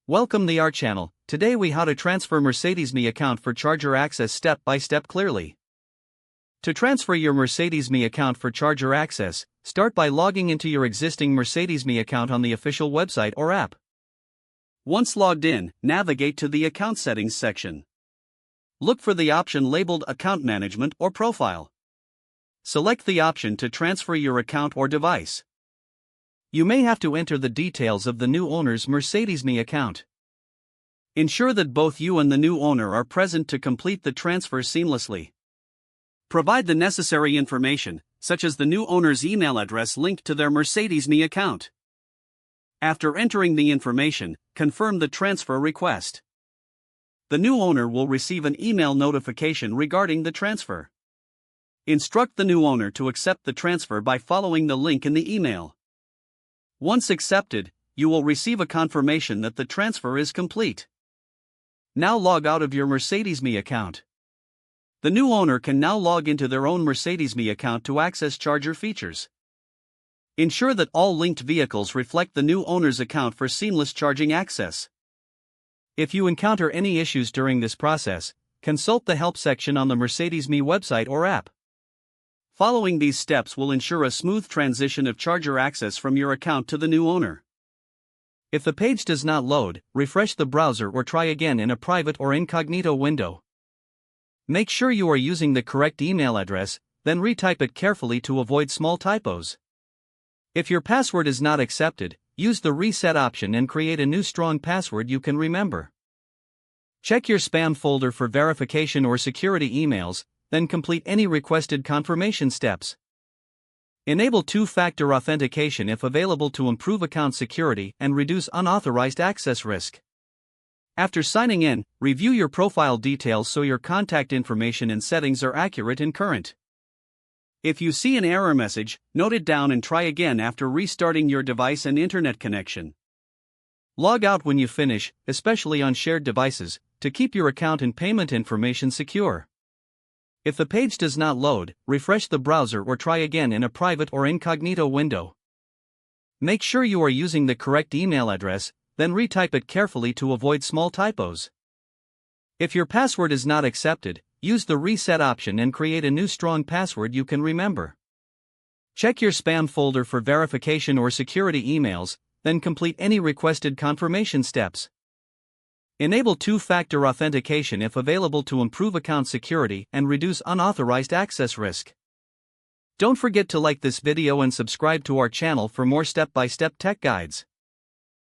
Welcome the our channel. Today we how to transfer Mercedes-Me account for Charger Access step by step clearly. To transfer your Mercedes-Me account for Charger Access, start by logging into your existing Mercedes-Me account on the official website or app. Once logged in, navigate to the account settings section. Look for the option labeled Account Management or Profile. Select the option to transfer your account or device. You may have to enter the details of the new owner's Mercedes-Me account. Ensure that both you and the new owner are present to complete the transfer seamlessly. Provide the necessary information, such as the new owner's email address linked to their Mercedes-Me account. After entering the information, confirm the transfer request. The new owner will receive an email notification regarding the transfer. Instruct the new owner to accept the transfer by following the link in the email. Once accepted, you will receive a confirmation that the transfer is complete. Now log out of your Mercedes-Me account. The new owner can now log into their own Mercedes-Me account to access Charger features. Ensure that all linked vehicles reflect the new owner's account for seamless charging access. If you encounter any issues during this process, consult the help section on the Mercedes-Me website or app. Following these steps will ensure a smooth transition of Charger access from your account to the new owner. If the page does not load, refresh the browser or try again in a private or incognito window. Make sure you are using the correct email address, then retype it carefully to avoid small typos. If your password is not accepted, use the reset option and create a new strong password you can remember. Check your spam folder for verification or security emails, then complete any requested confirmation steps. Enable two-factor authentication if available to improve account security and reduce unauthorized access risk. After signing in, review your profile details so your contact information and settings are accurate and current. If you see an error message, note it down and try again after restarting your device and internet connection. Log out when you finish, especially on shared devices, to keep your account and payment information secure. If the page does not load, refresh the browser or try again in a private or incognito window. Make sure you are using the correct email address, then retype it carefully to avoid small typos. If your password is not accepted, use the reset option and create a new strong password you can remember. Check your spam folder for verification or security emails, then complete any requested confirmation steps. Enable two-factor authentication if available to improve account security and reduce unauthorized access risk. Don't forget to like this video and subscribe to our channel for more step-by-step tech guides.